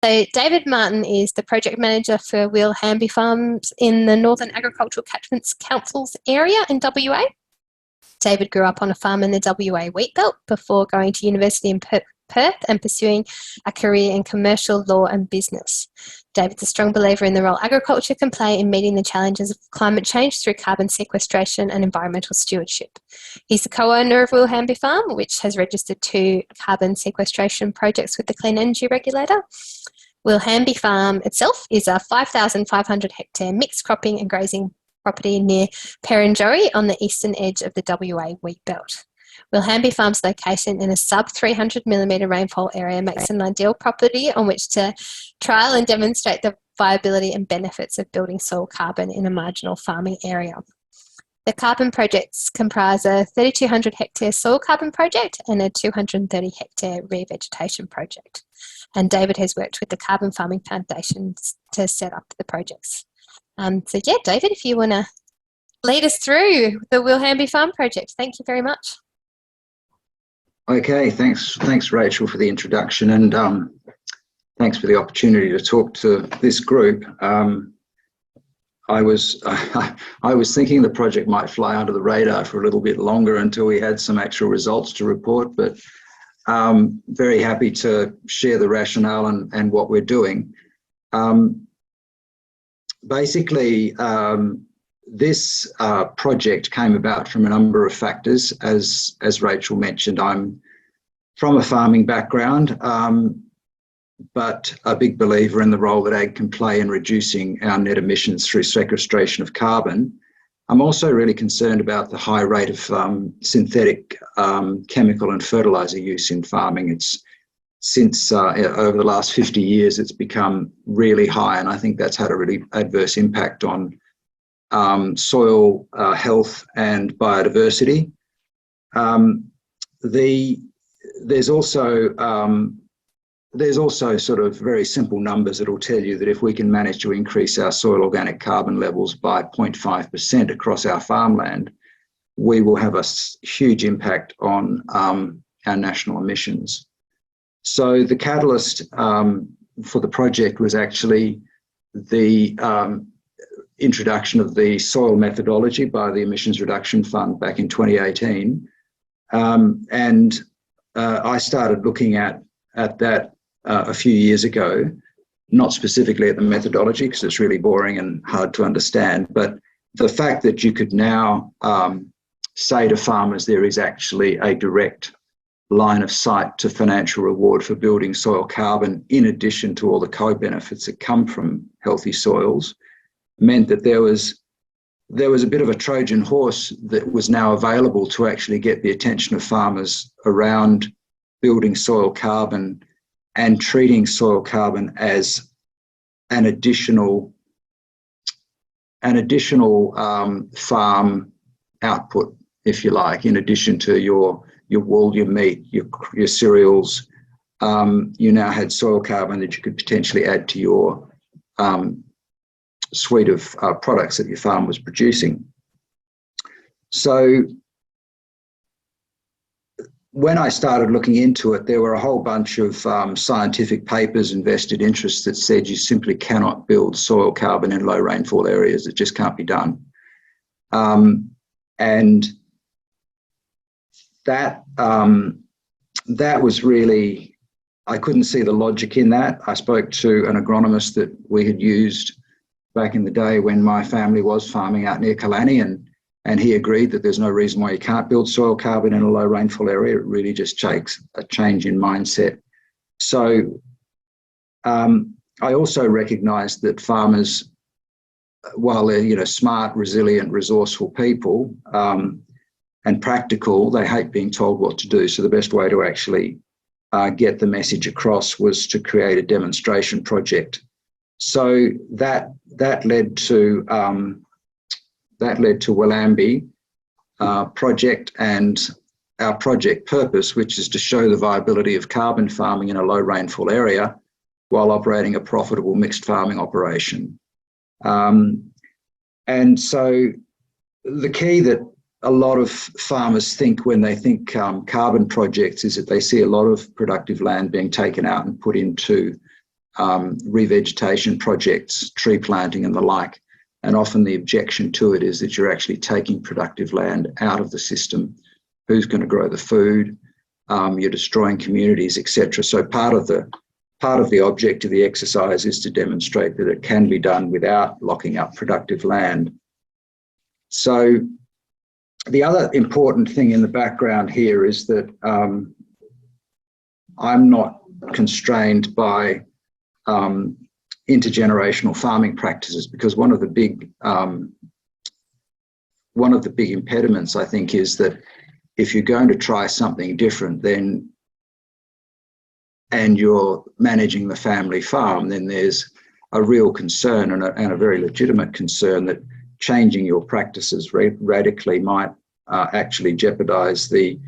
So David Martin is the project manager for Weelhamby Farms in the Northern Agricultural Catchments Council's area in WA. David grew up on a farm in the WA Wheatbelt before going to university in Perth and pursuing a career in commercial law and business. David's a strong believer in the role agriculture can play in meeting the challenges of climate change through carbon sequestration and environmental stewardship. He's the co-owner of Weelhamby Farm, which has registered 2 carbon sequestration projects with the Clean Energy Regulator. Weelhamby Farm itself is a 5,500 hectare mixed cropping and grazing property near Perenjori on the eastern edge of the WA Wheatbelt. Weelhamby Farm's location in a sub 300mm rainfall area makes an ideal property on which to trial and demonstrate the viability and benefits of building soil carbon in a marginal farming area. The carbon projects comprise a 3,200 hectare soil carbon project and a 230 hectare revegetation project. And David has worked with the Carbon Farming Foundation to set up the projects. So yeah, David, if you want to lead us through the Weelhamby Farm project, thank you very much. Okay, thanks Rachel for the introduction, and thanks for the opportunity to talk to this group. I was thinking the project might fly under the radar for a little bit longer until we had some actual results to report, but very happy to share the rationale and what we're doing. Basically, this project came about from a number of factors. As Rachel mentioned, I'm from a farming background, but a big believer in the role that ag can play in reducing our net emissions through sequestration of carbon. I'm also really concerned about the high rate of synthetic chemical and fertiliser use in farming. It's since over the last 50 years, it's become really high, and I think that's had a really adverse impact on soil health and biodiversity. There's also sort of very simple numbers that will tell you that if we can manage to increase our soil organic carbon levels by 0.5% across our farmland, we will have a huge impact on our national emissions. So the catalyst for the project was actually the introduction of the soil methodology by the Emissions Reduction Fund back in 2018. I started looking at that a few years ago, not specifically at the methodology because it's really boring and hard to understand, but the fact that you could now say to farmers there is actually a direct line of sight to financial reward for building soil carbon in addition to all the co-benefits that come from healthy soils meant that there was a bit of a Trojan horse that was now available to actually get the attention of farmers around building soil carbon and treating soil carbon as an additional farm output, if you like, in addition to your wool, your meat, your cereals. You now had soil carbon that you could potentially add to your suite of products that your farm was producing. So when I started looking into it, there were a whole bunch of scientific papers and vested interests that said you simply cannot build soil carbon in low rainfall areas. It just can't be done. And that was really, I couldn't see the logic in that. I spoke to an agronomist that we had used back in the day when my family was farming out near Killarney, and he agreed that there's no reason why you can't build soil carbon in a low rainfall area. It really just takes a change in mindset. So I also recognise that farmers, while they're smart, resilient, resourceful people and practical, they hate being told what to do. So the best way to actually get the message across was to create a demonstration project. So that led to Weelhamby project and our project purpose, which is to show the viability of carbon farming in a low rainfall area while operating a profitable mixed farming operation. And so the key that a lot of farmers think when they think carbon projects is that they see a lot of productive land being taken out and put into revegetation projects, tree planting and the like. And often the objection to it is that you're actually taking productive land out of the system. Who's going to grow the food? You're destroying communities, etc. So part of the object of the exercise is to demonstrate that it can be done without locking up productive land. So the other important thing in the background here is that I'm not constrained by intergenerational farming practices, because one of the big impediments, I think, is that if you're going to try something different, and you're managing the family farm, then there's a real concern and a very legitimate concern that changing your practices radically might actually jeopardize the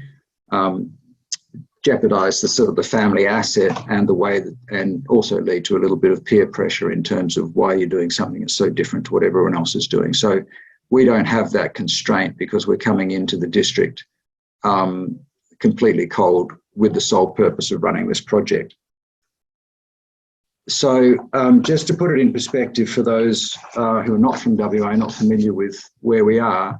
sort of the family asset and the way that, and also lead to a little bit of peer pressure in terms of why you're doing something that's so different to what everyone else is doing. So we don't have that constraint because we're coming into the district completely cold with the sole purpose of running this project. So just to put it in perspective for those who are not from WA, not familiar with where we are,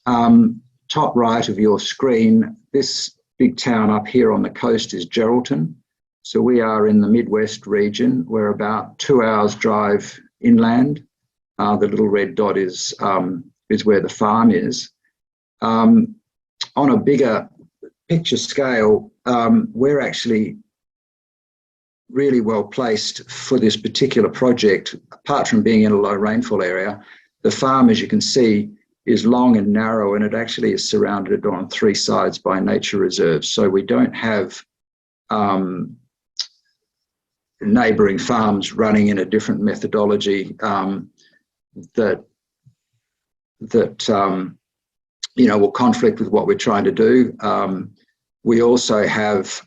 top right of your screen, this big town up here on the coast is Geraldton. So we are in the Midwest region. We're about 2 hours drive inland. The little red dot is where the farm is. On a bigger picture scale, we're actually really well placed for this particular project. Apart from being in a low rainfall area, the farm, as you can see, is long and narrow, and it actually is surrounded on 3 sides by nature reserves. So we don't have neighbouring farms running in a different methodology that will conflict with what we're trying to do. We also have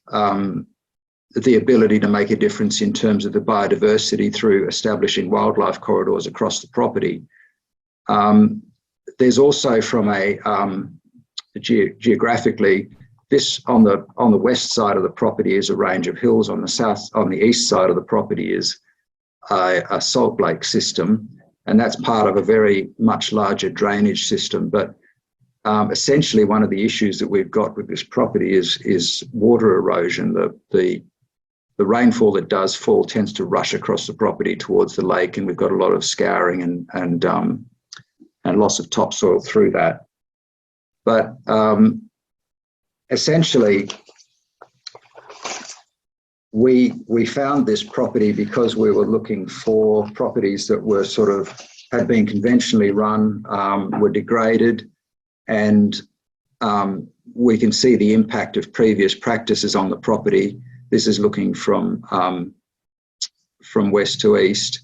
the ability to make a difference in terms of the biodiversity through establishing wildlife corridors across the property. There's also, from a geographically, this on the west side of the property is a range of hills. On the east side of the property is a salt lake system, and that's part of a very much larger drainage system. But essentially, one of the issues that we've got with this property is water erosion. The rainfall that does fall tends to rush across the property towards the lake, and we've got a lot of scouring and loss of topsoil through that. But essentially, we found this property because we were looking for properties that were had been conventionally run, were degraded, and we can see the impact of previous practices on the property. This is looking from west to east,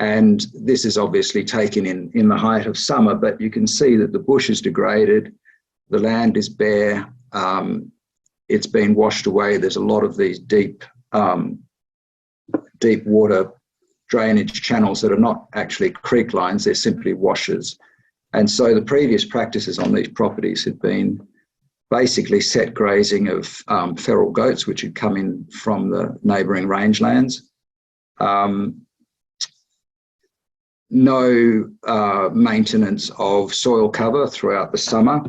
and this is obviously taken in the height of summer, but you can see that the bush is degraded, the land is bare, it's been washed away. There's a lot of these deep water drainage channels that are not actually creek lines, they're simply washes. And so the previous practices on these properties had been basically set grazing of feral goats, which had come in from the neighbouring rangelands. No maintenance of soil cover throughout the summer,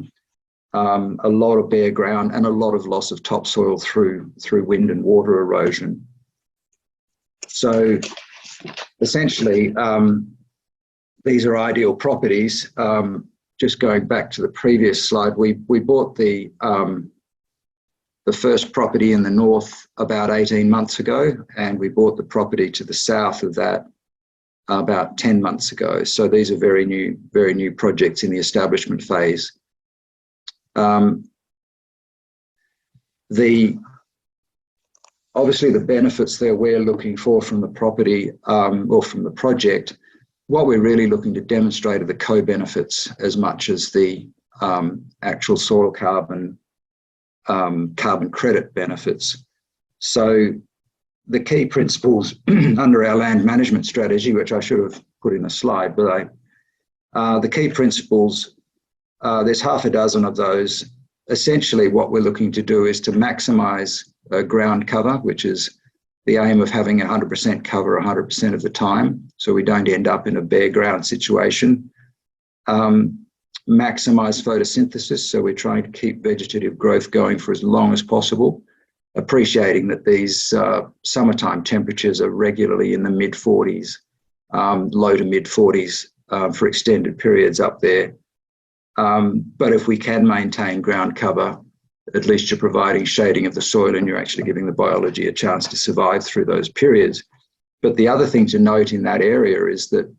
a lot of bare ground, and a lot of loss of topsoil through wind and water erosion. So essentially, these are ideal properties. Just going back to the previous slide, we bought the first property in the north about 18 months ago, and we bought the property to the south of that about 10 months ago. So these are very new projects in the establishment phase. Obviously the benefits that we're looking for from the property or from the project, what we're really looking to demonstrate are the co-benefits as much as the actual soil carbon credit benefits. So the key principles under our land management strategy, which I should have put in a slide, but the key principles, there's half a dozen of those. Essentially what we're looking to do is to maximise ground cover, which is the aim of having 100% cover 100% of the time, so we don't end up in a bare ground situation. Maximize photosynthesis, so we're trying to keep vegetative growth going for as long as possible, appreciating that these summertime temperatures are regularly in the mid-40s, low to mid-40s for extended periods up there. But if we can maintain ground cover, at least you're providing shading of the soil and you're actually giving the biology a chance to survive through those periods. But the other thing to note in that area is that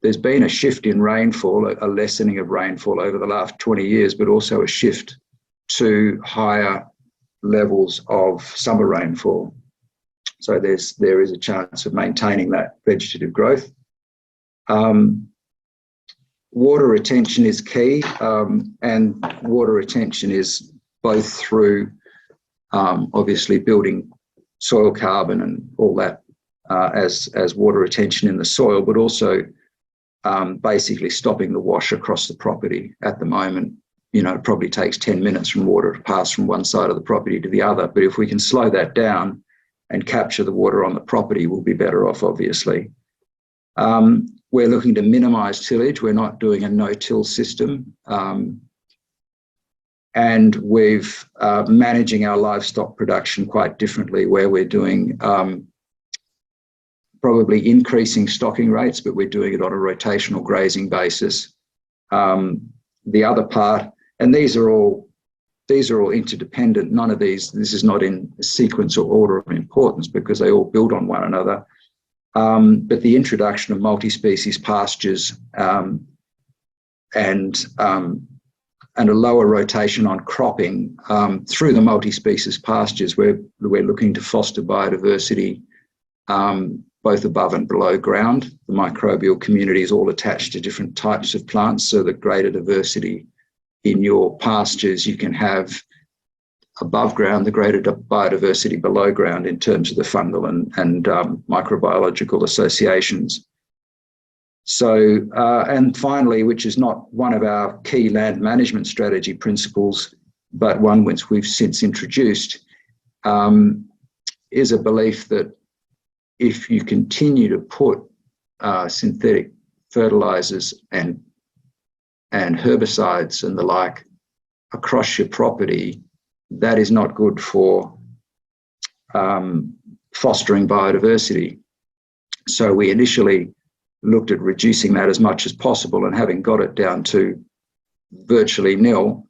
there's been a shift in rainfall, a lessening of rainfall over the last 20 years, but also a shift to higher levels of summer rainfall. So there is a chance of maintaining that vegetative growth. Water retention is key, and water retention is both through obviously building soil carbon and all that as water retention in the soil, but also basically stopping the wash across the property. At the moment, it probably takes 10 minutes from water to pass from one side of the property to the other. But if we can slow that down and capture the water on the property, we'll be better off, obviously. We're looking to minimise tillage. We're not doing a no-till system. And we've managing our livestock production quite differently, where we're doing probably increasing stocking rates, but we're doing it on a rotational grazing basis. The other part, and these are all interdependent. None of this is not in sequence or order of importance because they all build on one another. But the introduction of multi-species pastures and a lower rotation on cropping through the multi-species pastures, we're looking to foster biodiversity both above and below ground. The microbial community is all attached to different types of plants, so the greater diversity in your pastures you can have above ground, the greater biodiversity below ground in terms of the fungal and microbiological associations. So, and finally, which is not one of our key land management strategy principles, but one which we've since introduced, is a belief that if you continue to put synthetic fertilizers and herbicides and the like across your property, that is not good for fostering biodiversity. So we initially looked at reducing that as much as possible, and having got it down to virtually nil,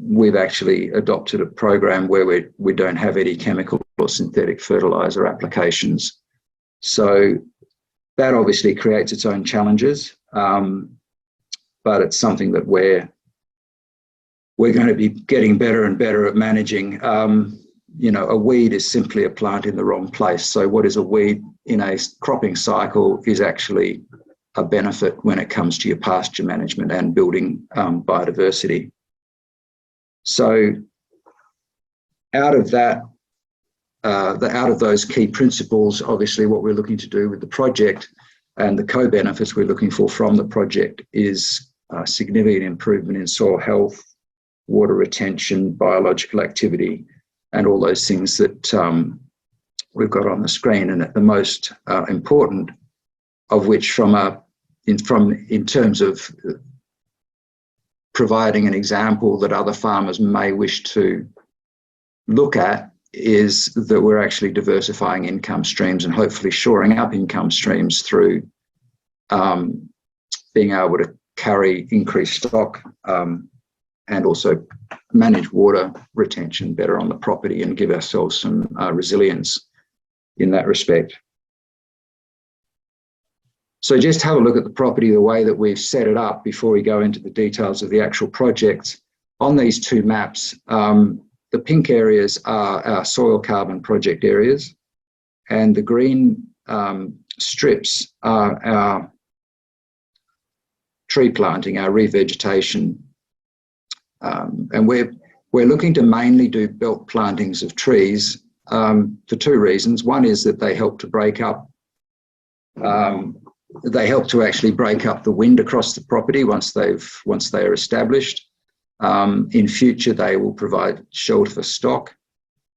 we've actually adopted a program where we don't have any chemical or synthetic fertilizer applications. So that obviously creates its own challenges, but it's something that we're going to be getting better and better at managing. A weed is simply a plant in the wrong place. So what is a weed in a cropping cycle is actually a benefit when it comes to your pasture management and building biodiversity. So out of that, out of those key principles, obviously what we're looking to do with the project and the co-benefits we're looking for from the project is significant improvement in soil health, water retention, biological activity, and all those things that we've got on the screen. And the most important of which, in terms of providing an example that other farmers may wish to look at, is that we're actually diversifying income streams and hopefully shoring up income streams through being able to carry increased stock and also manage water retention better on the property and give ourselves some resilience in that respect. So just have a look at the property, the way that we've set it up before we go into the details of the actual project. On these two maps, the pink areas are our soil carbon project areas, and the green strips are our tree planting, our revegetation. And we're looking to mainly do belt plantings of trees for two reasons. One is that they help to break up, they help to actually break up the wind across the property once they are established. In future, they will provide shelter for stock.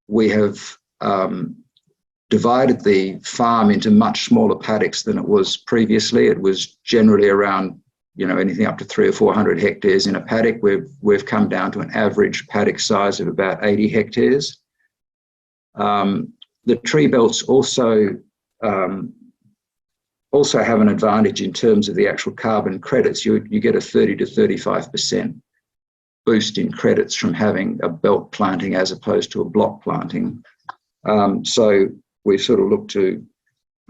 We have divided the farm into much smaller paddocks than it was previously. It was generally around, anything up to 300 or 400 hectares in a paddock. We've come down to an average paddock size of about 80 hectares. The tree belts also have an advantage in terms of the actual carbon credits. You get a 30 to 35% boost in credits from having a belt planting as opposed to a block planting. So we've sort of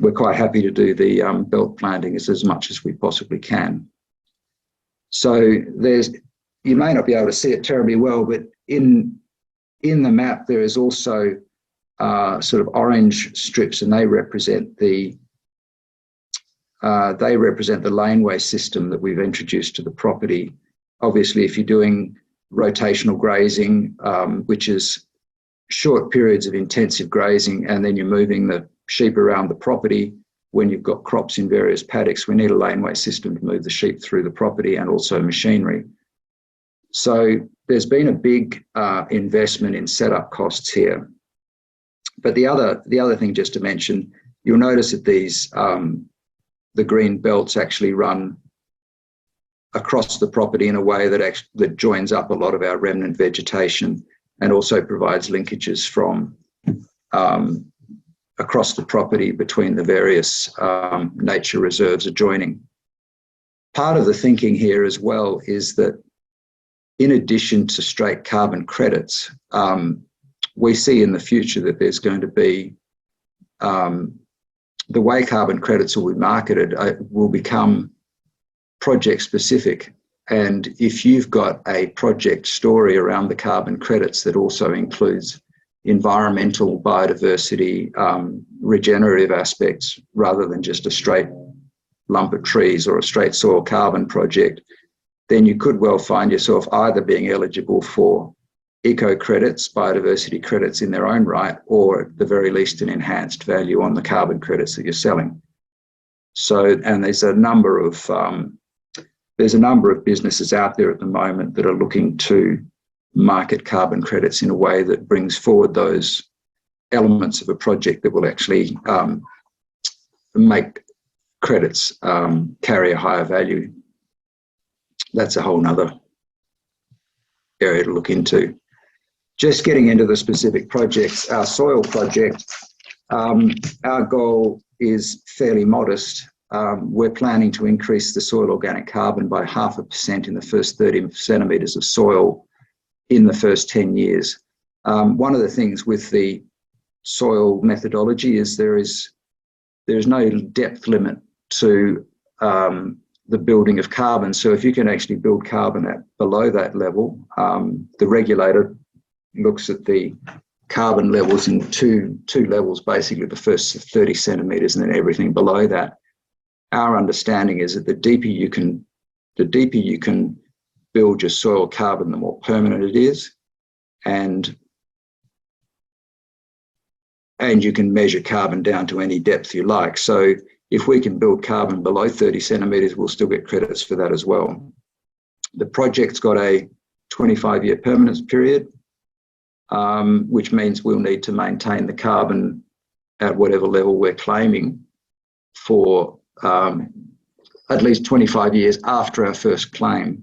we're quite happy to do the belt planting as much as we possibly can. So you may not be able to see it terribly well, but in the map there is also sort of orange strips, and they represent the laneway system that we've introduced to the property. Obviously, if you're doing rotational grazing, which is short periods of intensive grazing, and then you're moving the sheep around the property, when you've got crops in various paddocks, we need a laneway system to move the sheep through the property, and also machinery. So there's been a big investment in setup costs here. But the other thing just to mention, you'll notice that these the green belts actually run across the property in a way that joins up a lot of our remnant vegetation, and also provides linkages from across the property between the various nature reserves adjoining. Part of the thinking here as well is that in addition to straight carbon credits, we see in the future that there's going to be, the way carbon credits will be marketed will become project specific. And if you've got a project story around the carbon credits that also includes environmental, biodiversity, regenerative aspects, rather than just a straight lump of trees or a straight soil carbon project, then you could well find yourself either being eligible for eco credits, biodiversity credits in their own right, or at the very least an enhanced value on the carbon credits that you're selling. So, and there's a number of businesses out there at the moment that are looking to market carbon credits in a way that brings forward those elements of a project that will actually make credits carry a higher value. That's a whole nother area to look into. Just getting into the specific projects, our soil project, our goal is fairly modest. We're planning to increase the soil organic carbon by 0.5% in the first 30 centimetres of soil in the first 10 years. One of the things with the soil methodology is there's no depth limit to the building of carbon. So if you can actually build carbon at below that level, the regulator looks at the carbon levels in two levels, basically the first 30 centimetres and then everything below that. Our understanding is that the deeper you can build your soil carbon, the more permanent it is, and you can measure carbon down to any depth you like. So if we can build carbon below 30 centimetres, we'll still get credits for that as well. The project's got a 25-year permanence period, which means we'll need to maintain the carbon at whatever level we're claiming for at least 25 years after our first claim.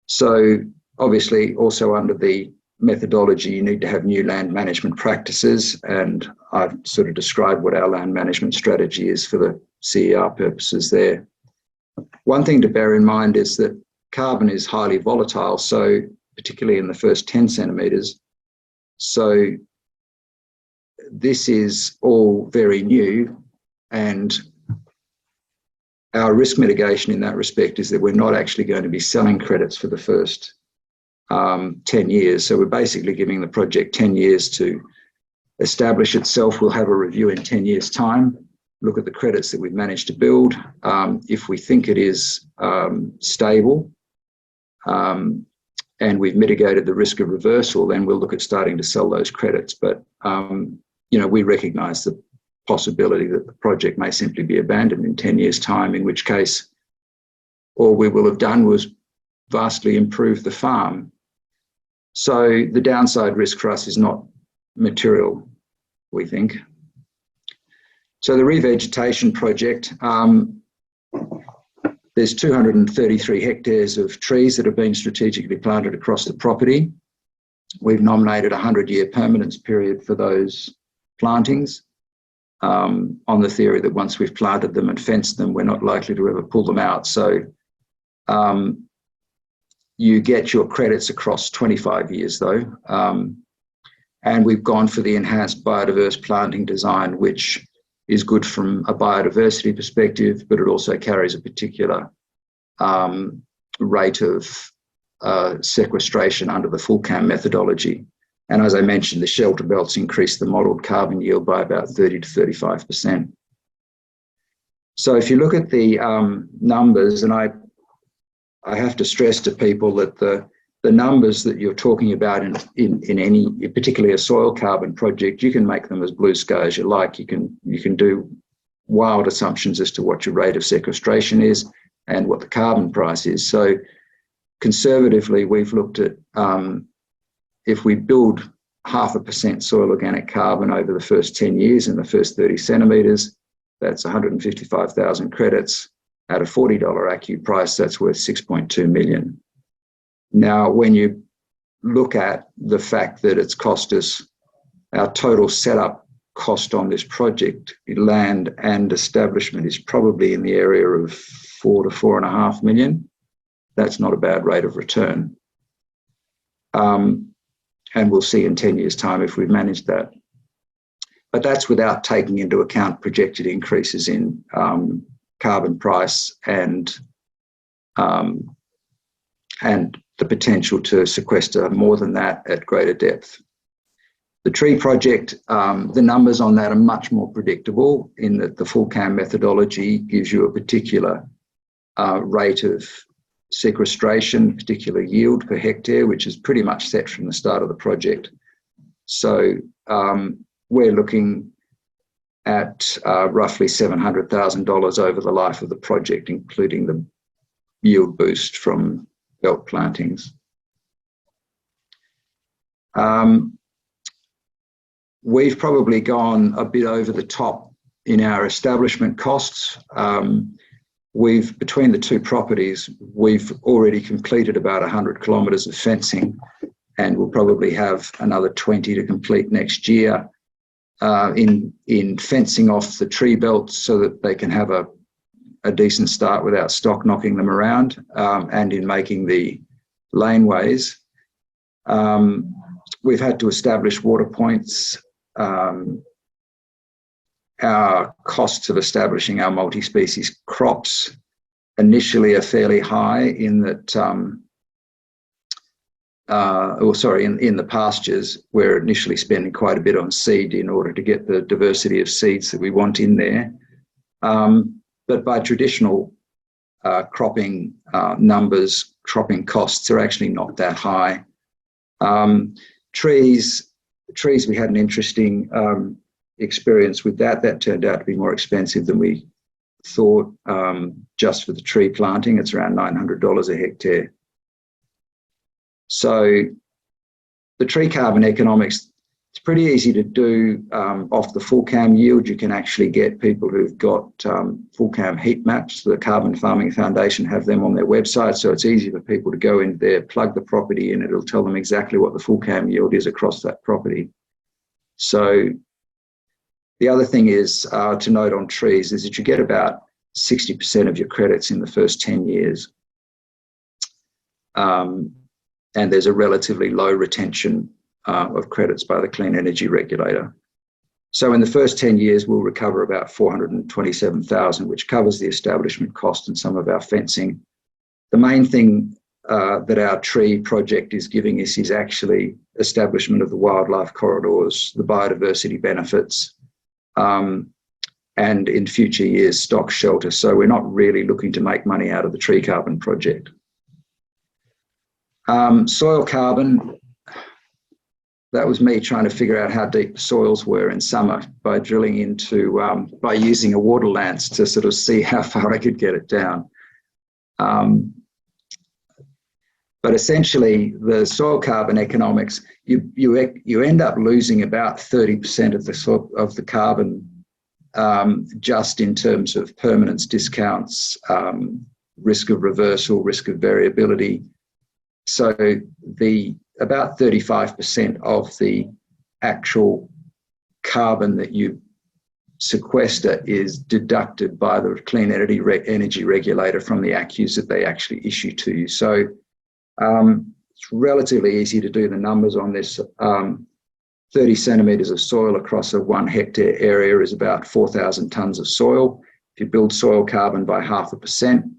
So obviously also under the methodology, you need to have new land management practices, and I've sort of described what our land management strategy is for the CER purposes there. One thing to bear in mind is that carbon is highly volatile, so particularly in the first 10 centimetres. So this is all very new, and our risk mitigation in that respect is that we're not actually going to be selling credits for the first 10 years. So we're basically giving the project 10 years to establish itself. We'll have a review in 10 years' time, look at the credits that we've managed to build. If we think it is stable and we've mitigated the risk of reversal, then we'll look at starting to sell those credits. But, we recognise the possibility that the project may simply be abandoned in 10 years' time, in which case all we will have done was vastly improve the farm. So the downside risk for us is not material. we think. So the revegetation project, there's 233 hectares of trees that have been strategically planted across the property. We've nominated a 100-year permanence period for those plantings, on the theory that once we've planted them and fenced them, we're not likely to ever pull them out. So you get your credits across 25 years though. And we've gone for the enhanced biodiverse planting design, which is good from a biodiversity perspective, but it also carries a particular rate of sequestration under the full cam methodology. And as I mentioned, the shelter belts increase the modelled carbon yield by about 30 to 35%. So if you look at the numbers, and I have to stress to people that the numbers that you're talking about in any, particularly a soil carbon project, you can make them as blue sky as you like. You can do wild assumptions as to what your rate of sequestration is and what the carbon price is. So conservatively, we've looked at if we build 0.5% soil organic carbon over the first 10 years in the first 30 centimetres, that's 155,000 credits. At a $40 ACCU price, that's worth 6.2 million. Now, when you look at the fact that it's cost us, our total setup cost on this project, land and establishment, is probably in the area of 4 to 4.5 million. That's not a bad rate of return. And we'll see in 10 years' time if we've managed that. But that's without taking into account projected increases in carbon price and the potential to sequester more than that at greater depth. The tree project, the numbers on that are much more predictable in that the full cam methodology gives you a particular rate of sequestration, particular yield per hectare, which is pretty much set from the start of the project. So we're looking at roughly $700,000 over the life of the project, including the yield boost from belt plantings. We've probably gone a bit over the top in our establishment costs. Between the two properties, we've already completed about 100 kilometres of fencing, and we'll probably have another 20 to complete next year in fencing off the tree belts so that they can have a decent start without stock knocking them around, and in making the laneways. We've had to establish water points. Our costs of establishing our multi-species crops initially are fairly high in that, in the pastures, we're initially spending quite a bit on seed in order to get the diversity of seeds that we want in there. But by traditional cropping numbers, cropping costs are actually not that high. Trees, we had an interesting experience with that. That turned out to be more expensive than we thought. Just for the tree planting, it's around $900 a hectare. So the tree carbon economics, it's pretty easy to do off the full cam yield. You can actually get people who've got full cam heat maps. The Carbon Farming Foundation have them on their website, so it's easy for people to go in there, plug the property in, it'll tell them exactly what the full cam yield is across that property. So the other thing is to note on trees is that you get about 60% of your credits in the first 10 years. And there's a relatively low retention of credits by the Clean Energy Regulator. So in the first 10 years, we'll recover about $427,000, which covers the establishment cost and some of our fencing. The main thing that our tree project is giving us is actually establishment of the wildlife corridors, the biodiversity benefits, and in future years, stock shelter. So we're not really looking to make money out of the tree carbon project. Soil carbon, that was me trying to figure out how deep the soils were in summer by drilling into, by using a water lance to sort of see how far I could get it down. But essentially, the soil carbon economics, you end up losing about 30% of the carbon just in terms of permanence discounts, risk of reversal, risk of variability. So about 35% of the actual carbon that you sequester is deducted by the Clean Energy Regulator from the ACCUs that they actually issue to you. So it's relatively easy to do the numbers on this. 30 centimetres of soil across a 1 hectare area is about 4,000 tonnes of soil. If you build soil carbon by 0.5%,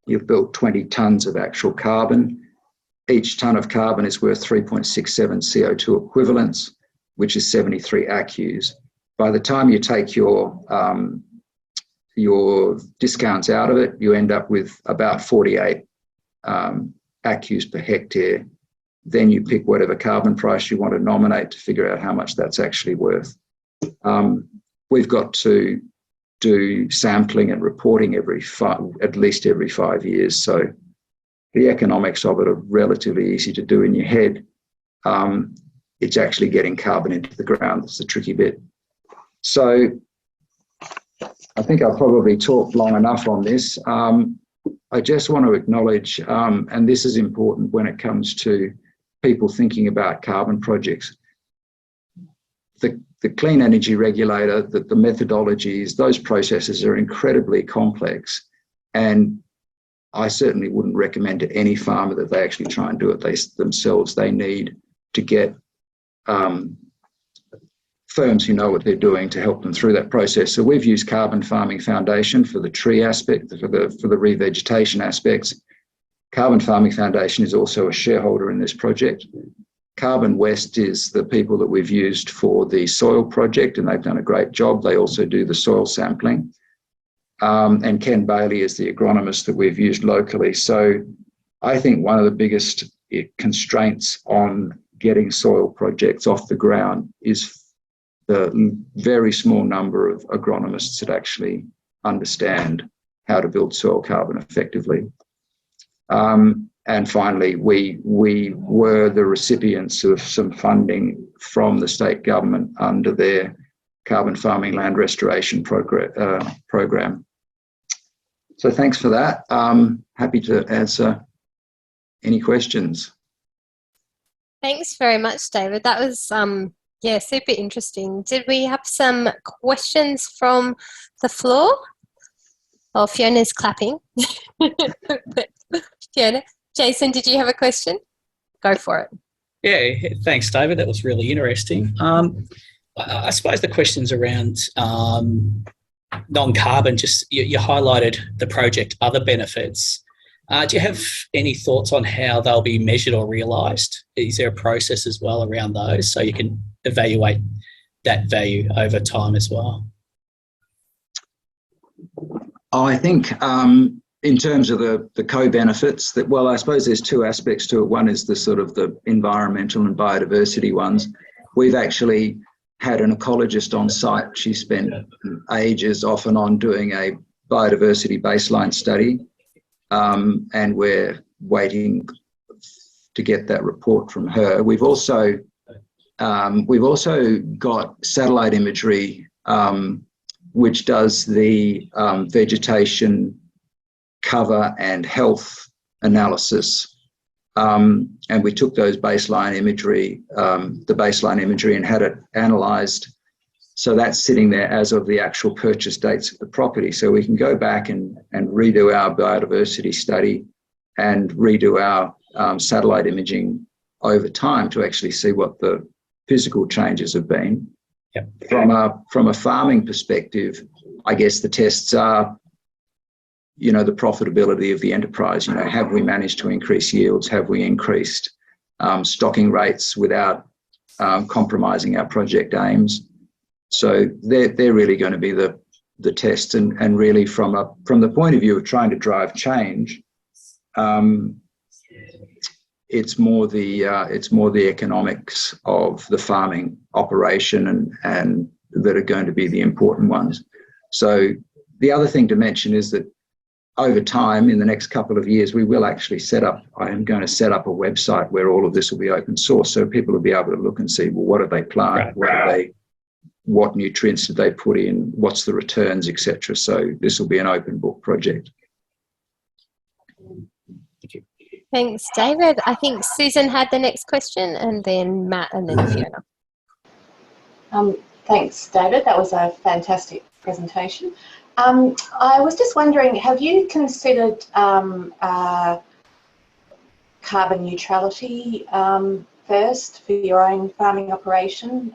you've built 20 tonnes of actual carbon. Each tonne of carbon is worth 3.67 CO2 equivalents, which is 73 ACCUs. By the time you take your discounts out of it, you end up with about 48 ACCUs per hectare. Then you pick whatever carbon price you want to nominate to figure out how much that's actually worth. We've got to do sampling and reporting at least every 5 years. So the economics of it are relatively easy to do in your head. It's actually getting carbon into the ground that's the tricky bit. So I think I've probably talked long enough on this. I just want to acknowledge, and this is important when it comes to people thinking about carbon projects, the Clean Energy Regulator, the methodologies, those processes are incredibly complex. And I certainly wouldn't recommend to any farmer that they actually try and do it themselves. They need to get firms who know what they're doing to help them through that process. So we've used Carbon Farming Foundation for the tree aspect, for the revegetation aspects. Carbon Farming Foundation is also a shareholder in this project. Carbon West is the people that we've used for the soil project, and they've done a great job. They also do the soil sampling. And Ken Bailey is the agronomist that we've used locally. So I think one of the biggest constraints on getting soil projects off the ground is the very small number of agronomists that actually understand how to build soil carbon effectively. And finally, we were the recipients of some funding from the state government under their carbon farming land restoration program. So thanks for that. Happy to answer any questions. Thanks very much, David. That was super interesting. Did we have some questions from the floor? Oh, Fiona's clapping. Fiona. Jason, did you have a question? Go for it. Yeah, thanks, David. That was really interesting. I suppose the question's around non-carbon. Just you highlighted the project other benefits. Do you have any thoughts on how they'll be measured or realised? Is there a process as well around those so you can evaluate that value over time as well? I think in terms of the co-benefits, I suppose there's two aspects to it. One is the sort of the environmental and biodiversity ones. We've actually had an ecologist on site. She spent ages off and on doing a biodiversity baseline study, and we're waiting to get that report from her. We've also got satellite imagery, which does the vegetation cover and health analysis. And we took those baseline imagery, and had it analysed. So that's sitting there as of the actual purchase dates of the property. So we can go back and redo our biodiversity study and redo our satellite imaging over time to actually see what the physical changes have been. Yep. From a farming perspective, I guess the tests are, the profitability of the enterprise. Have we managed to increase yields? Have we increased stocking rates without compromising our project aims? So they're really going to be the test, and really from the point of view of trying to drive change, it's more the economics of the farming operation and that are going to be the important ones. So the other thing to mention is that over time, in the next couple of years, we will actually I am going to set up a website where all of this will be open source, so people will be able to look and see, well, what have they planted, what nutrients did they put in, what's the returns, etc. So this will be an open book project. Thanks, David. I think Susan had the next question, and then Matt, and then Fiona. Thanks, David. That was a fantastic presentation. I was just wondering, have you considered carbon neutrality first for your own farming operation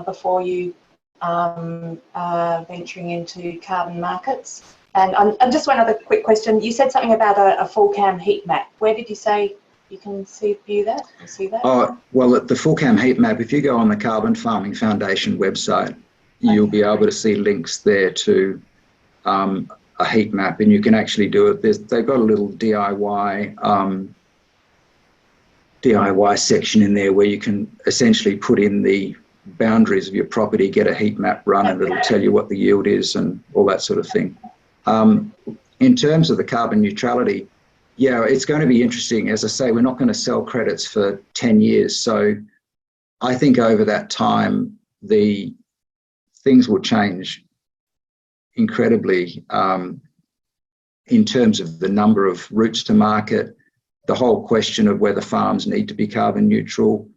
before you venturing into carbon markets? And just one other quick question. You said something about a full cam heat map. Where did you say you can view that or see that? Oh, well, at the full cam heat map, if you go on the Carbon Farming Foundation website, you'll be able to see links there to a heat map, and you can actually do it. They've got a little DIY section in there where you can essentially put in the boundaries of your property, get a heat map run, and it'll tell you what the yield is and all that sort of thing. In terms of the carbon neutrality, yeah, it's going to be interesting. As I say, we're not going to sell credits for 10 years. So I think over that time, the things will change incredibly in terms of the number of routes to market, the whole question of whether farms need to be carbon neutral.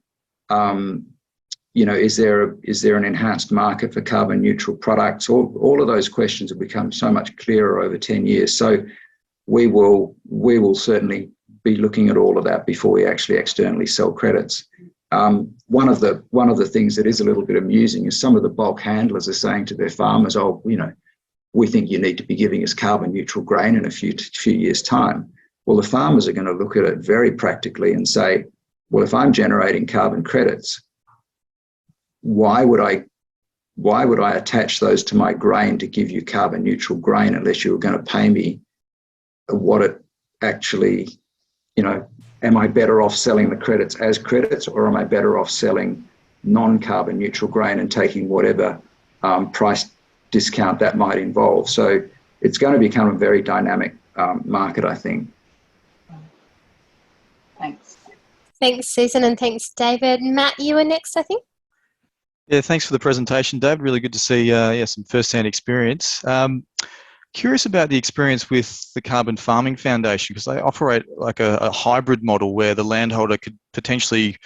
Is there an enhanced market for carbon neutral products? All of those questions have become so much clearer over 10 years. So we will certainly be looking at all of that before we actually externally sell credits. One of the things that is a little bit amusing is some of the bulk handlers are saying to their farmers, we think you need to be giving us carbon neutral grain in a few years' time. Well, the farmers are going to look at it very practically and say, well, if I'm generating carbon credits, why would I attach those to my grain to give you carbon neutral grain unless you were going to pay me what it actually, am I better off selling the credits as credits, or am I better off selling non-carbon neutral grain and taking whatever price discount that might involve? So it's going to become a very dynamic market, I think. Thanks. Thanks, Susan, and thanks, David. Matt, you were next, I think. Yeah, thanks for the presentation, Dave. Really good to see some first-hand experience. Curious about the experience with the Carbon Farming Foundation, because they operate like a hybrid model where the landholder could potentially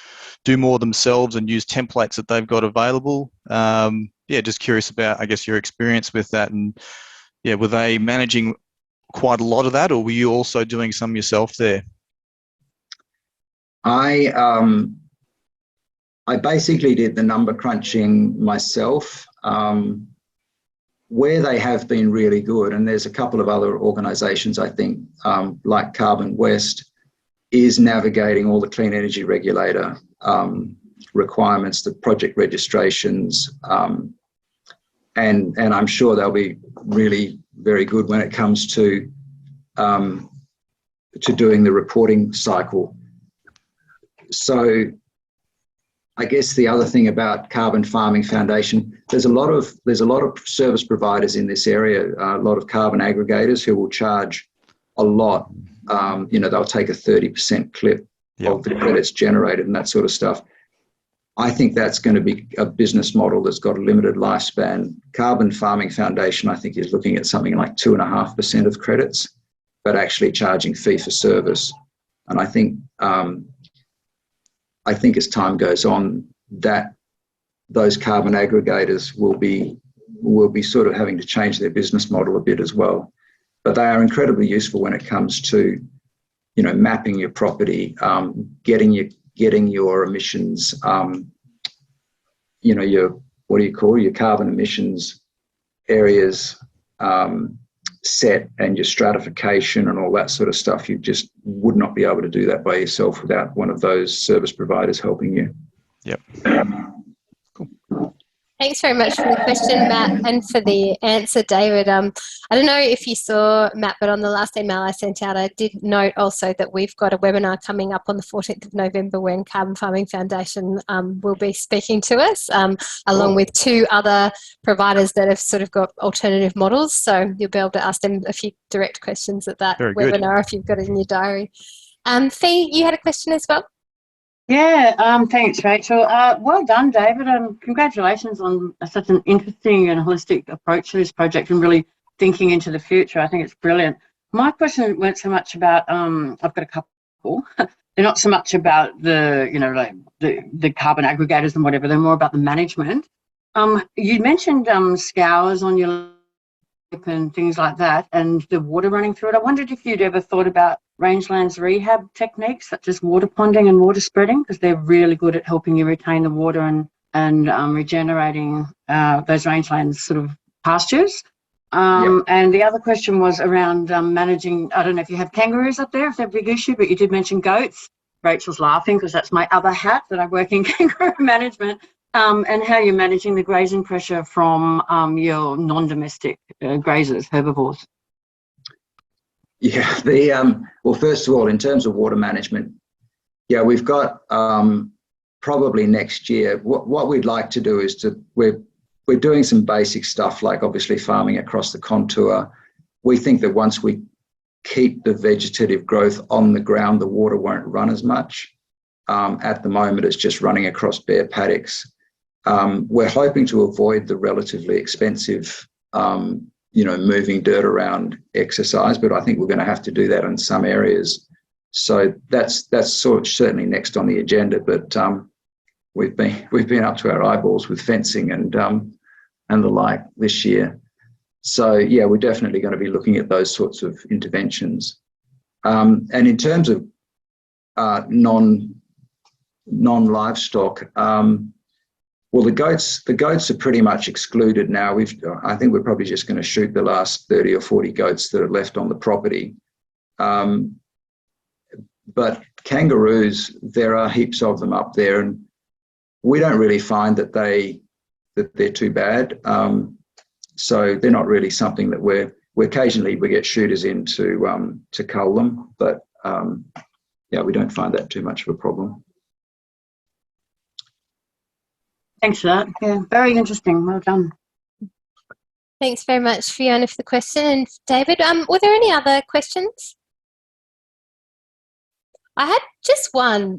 do more themselves and use templates that they've got available. Just curious about, I guess, your experience with that, and were they managing quite a lot of that, or were you also doing some yourself there? I basically did the number crunching myself. Where they have been really good, and there's a couple of other organisations I think, like Carbon West, is navigating all the Clean Energy Regulator requirements, the project registrations, and I'm sure they'll be really very good when it comes to doing the reporting cycle. So I guess the other thing about Carbon Farming Foundation, there's a lot of service providers in this area, a lot of carbon aggregators who will charge a lot. They'll take a 30% clip of the credits generated and that sort of stuff. I think that's going to be a business model that's got a limited lifespan. Carbon Farming Foundation, I think, is looking at something like 2.5% of credits, but actually charging fee for service. And I think as time goes on, that those carbon aggregators will be sort of having to change their business model a bit as well. But they are incredibly useful when it comes to, mapping your property, getting your emissions, your carbon emissions areas set, and your stratification and all that sort of stuff. You just would not be able to do that by yourself without one of those service providers helping you. Yep. Cool. Thanks very much for the question, Matt, and for the answer, David. I don't know if you saw, Matt, but on the last email I sent out, I did note also that we've got a webinar coming up on the 14th of November when Carbon Farming Foundation will be speaking to us, along with 2 other providers that have sort of got alternative models. So you'll be able to ask them a few direct questions at that webinar if you've got it in your diary. Fee, you had a question as well? Yeah, thanks, Rachel. Well done, David, and congratulations on such an interesting and holistic approach to this project and really thinking into the future. I think it's brilliant. My question weren't so much about, I've got a couple. They're not so much about the, like the carbon aggregators and whatever. They're more about the management. You mentioned scours on your lip and things like that, and the water running through it. I wondered if you'd ever thought about rangelands rehab techniques such as water ponding and water spreading, because they're really good at helping you retain the water and regenerating those rangelands sort of pastures. And the other question was around managing, I don't know if you have kangaroos up there, if they're a big issue, but you did mention goats. Rachel's laughing because that's my other hat that I work in kangaroo management, and how you're managing the grazing pressure from your non-domestic grazers, herbivores. Yeah, well, first of all, in terms of water management, we've got probably next year, what we'd like to do is we're doing some basic stuff like obviously farming across the contour. We think that once we keep the vegetative growth on the ground, the water won't run as much. At the moment, it's just running across bare paddocks. We're hoping to avoid the relatively expensive moving dirt around exercise, but I think we're going to have to do that in some areas. So that's certainly next on the agenda. But we've been up to our eyeballs with fencing and the like this year. So we're definitely going to be looking at those sorts of interventions. And in terms of non-livestock. Well, the goats are pretty much excluded now. I think we're probably just going to shoot the last 30 or 40 goats that are left on the property. But kangaroos, there are heaps of them up there, and we don't really find that they're too bad. So they're not really something that we occasionally get shooters in to cull them, but we don't find that too much of a problem. Thanks for that. Yeah, very interesting. Well done. Thanks very much, Fiona, for the question. And David, were there any other questions? I had just one,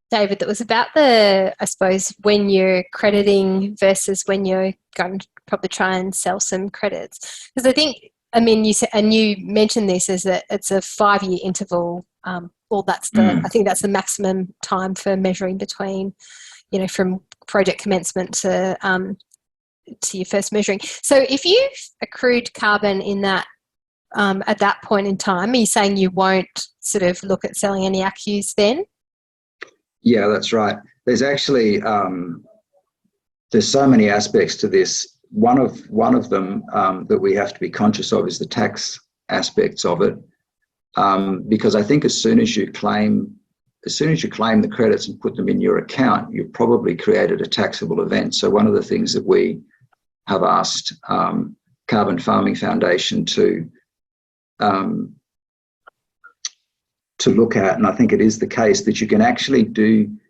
David, that was about I suppose, when you're crediting versus when you're going to probably try and sell some credits. Because you said, and you mentioned this, is that it's a 5-year interval. That's I think that's the maximum time for measuring between, from project commencement to your first measuring. So if you've accrued carbon in that at that point in time, are you saying you won't sort of look at selling any accus then? Yeah, that's right. There's actually there's so many aspects to this. One of them that we have to be conscious of is the tax aspects of it, because I think as soon as you claim the credits and put them in your account, you've probably created a taxable event. So one of the things that we have asked Carbon Farming Foundation to look at, and I think it is the case, that you can actually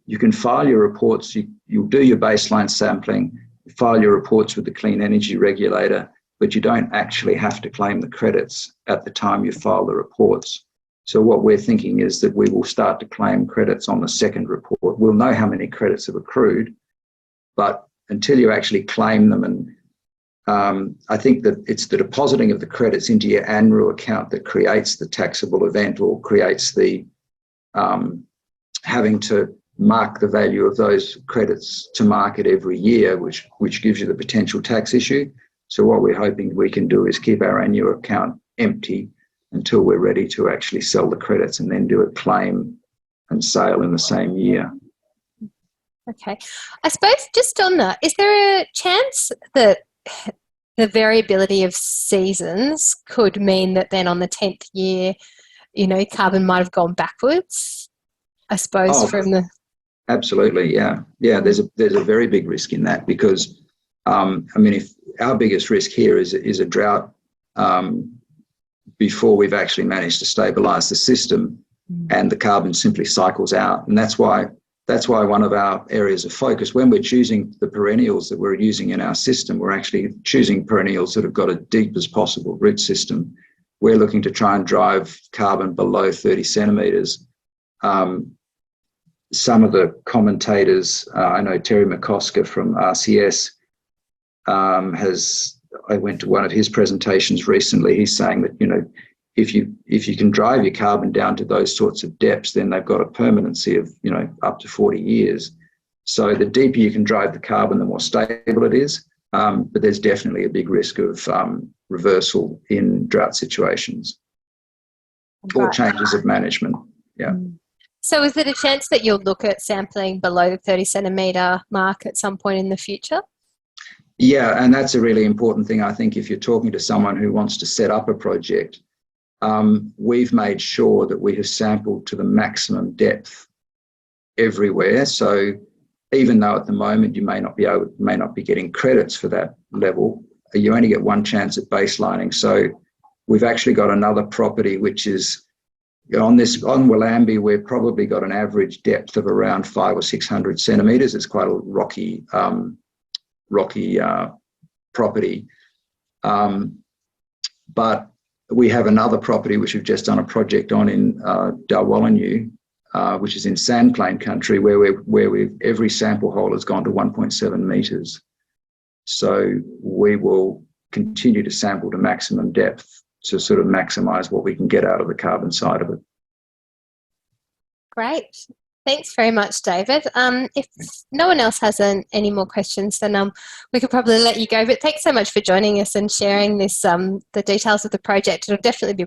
you can file your reports, you'll do your baseline sampling, file your reports with the Clean Energy Regulator, but you don't actually have to claim the credits at the time you file the reports. So what we're thinking is that we will start to claim credits on the second report. We'll know how many credits have accrued, but until you actually claim them, and I think that it's the depositing of the credits into your annual account that creates the taxable event, or creates the having to mark the value of those credits to market every year, which gives you the potential tax issue. So what we're hoping we can do is keep our annual account empty until we're ready to actually sell the credits, and then do a claim and sale in the same year. Okay. I suppose just on that, is there a chance that the variability of seasons could mean that then on the 10th year, carbon might have gone backwards, I suppose, from the... Absolutely, yeah. Yeah, there's a very big risk in that, because I mean, if our biggest risk here is a drought before we've actually managed to stabilise the system, and the carbon simply cycles out. And that's why one of our areas of focus, when we're choosing the perennials that we're using in our system, we're actually choosing perennials that have got as deep as possible root system. We're looking to try and drive carbon below 30 centimetres. Some of the commentators, I know Terry McCosker from RCS I went to one of his presentations recently. He's saying that, you know, if you can drive your carbon down to those sorts of depths, then they've got a permanency of, you know, up to 40 years. So the deeper you can drive the carbon, the more stable it is. But there's definitely a big risk of reversal in drought situations or changes of management. Yeah. So is it a chance that you'll look at sampling below the 30 centimetre mark at some point in the future? Yeah, and that's a really important thing, I think, if you're talking to someone who wants to set up a project. We've made sure that we have sampled to the maximum depth everywhere. So even though at the moment you may not be getting credits for that level, you only get one chance at baselining. So we've actually got another property which is on Weelhamby. We've probably got an average depth of around 500 or 600 centimetres. It's quite a rocky property, but we have another property which we've just done a project on in Dalwallinu, which is in sandplain country, where every sample hole has gone to 1.7 metres. So we will continue to sample to maximum depth to sort of maximise what we can get out of the carbon side of it. Great. Thanks very much, David. If no one else has any more questions, then we could probably let you go. But thanks so much for joining us and sharing this, the details of the project. It'll definitely be